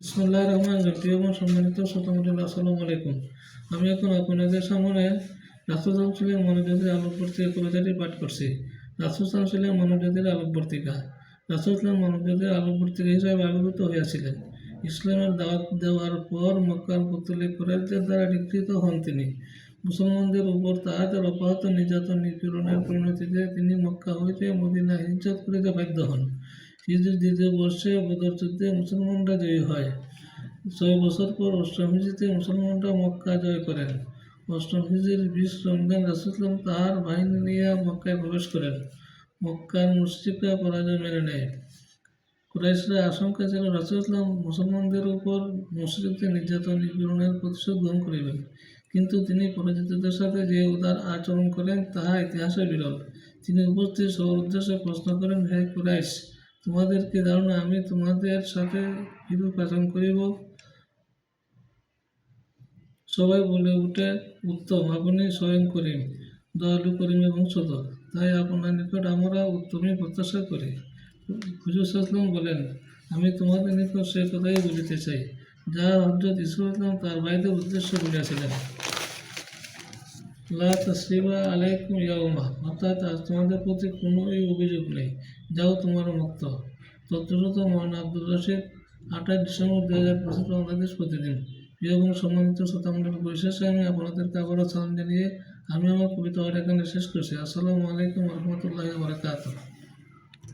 বিসমিল্লাহির রহমানির রহিম। প্রিয় এবং সম্মানিত শ্রোতামণ্ডলী, আসসালামু আলাইকুম। আমি এখন আপনাদের সামনে রাসূল সাল্লাল্লাহু মনোযোগের আলোকবর্তিকা কবিতাটি পাঠ করছি। রাসূল সাল্লাল্লাহু মনোযোগের আলোকবর্তিকা। রাসূল সাল্লাল্লাহু মনোযোগের আলোকবর্তিকা হিসেবে আবির্ভূত হয়েছিলেন। ইসলামের দাওয়াত দেওয়ার পর মক্কার পৌত্তলিক কুরাইশদের দ্বারা নিগৃহীত হন তিনি। মুসলমানদের উপর তাহাদের অব্যাহত নির্যাতন নিপীড়নের পরিণতিতে তিনি মক্কা হইতে মদিনায় হিজরত করিতে বাধ্য হন। হিজরির দ্বিতীয় বর্ষে বদর যুদ্ধে মুসলমানরা জয়ী হয়। 6 বছর পর অষ্টম হিজরিতে মুসলমানরা মক্কা জয় করেন। অষ্টম হিজরির 20 রমজান রাসূলুল্লাহ তাহার বাহিনী নিয়ে মক্কায় প্রবেশ করেন। মক্কার মুশরিকরা পরাজয় মেনে নেয়। কুরাইশরা আশঙ্কা ছিল রাসূলুল্লাহ মুসলমানদের উপর মুশরিকদের নির্যাতন নিপীড়নের প্রতিশোধ গ্রহণ করিবেন, কিন্তু তিনি পরাজিতদের সাথে যে উদার আচরণ করেন তাহা ইতিহাসে বিরল। তিনি উপস্থিত সবার উদ্দেশ্যে প্রশ্ন করেন, হে কুরাইশ, তোমাদের কি ধারণা আমি তোমাদের সাথে কিরূপ আচরণ করিব? সবাই বলে উঠে, উত্তম, আপনি স্বয়ং করিম, দয়ালু, করিম এবং সদয়, তাই আপনার নিকট আমরা উত্তমই প্রত্যাশা করি। হুজুর সাল্লাল্লাহু বলেন, আমি তোমাদের নিকট সে কথাই বলিতে চাই যা হযরত ইউসুফ তার ভাইদের উদ্দেশ্যে বলিয়াছিলেন। লা তাসরিবা আলাইকুম ইয়াউমা, অর্থাৎ আজ তোমাদের প্রতি কোনোই অভিযোগ নেই, যাও তোমরা মুক্ত। তত্ত্বগত মহান আব্দুর রশিদ, 28 ডিসেম্বর 2025, বাংলাদেশ প্রতিদিন। প্রিয় এবং সম্মানিত শ্রোতামণ্ডলী, পরিশেষে আমি আপনাদেরকে আবারও সালাম জানিয়ে আমি আমার কবিতা এখানে শেষ করছি। আসসালামু আলাইকুম ওয়া রাহমাতুল্লাহি ওয়া বারাকাতুহু।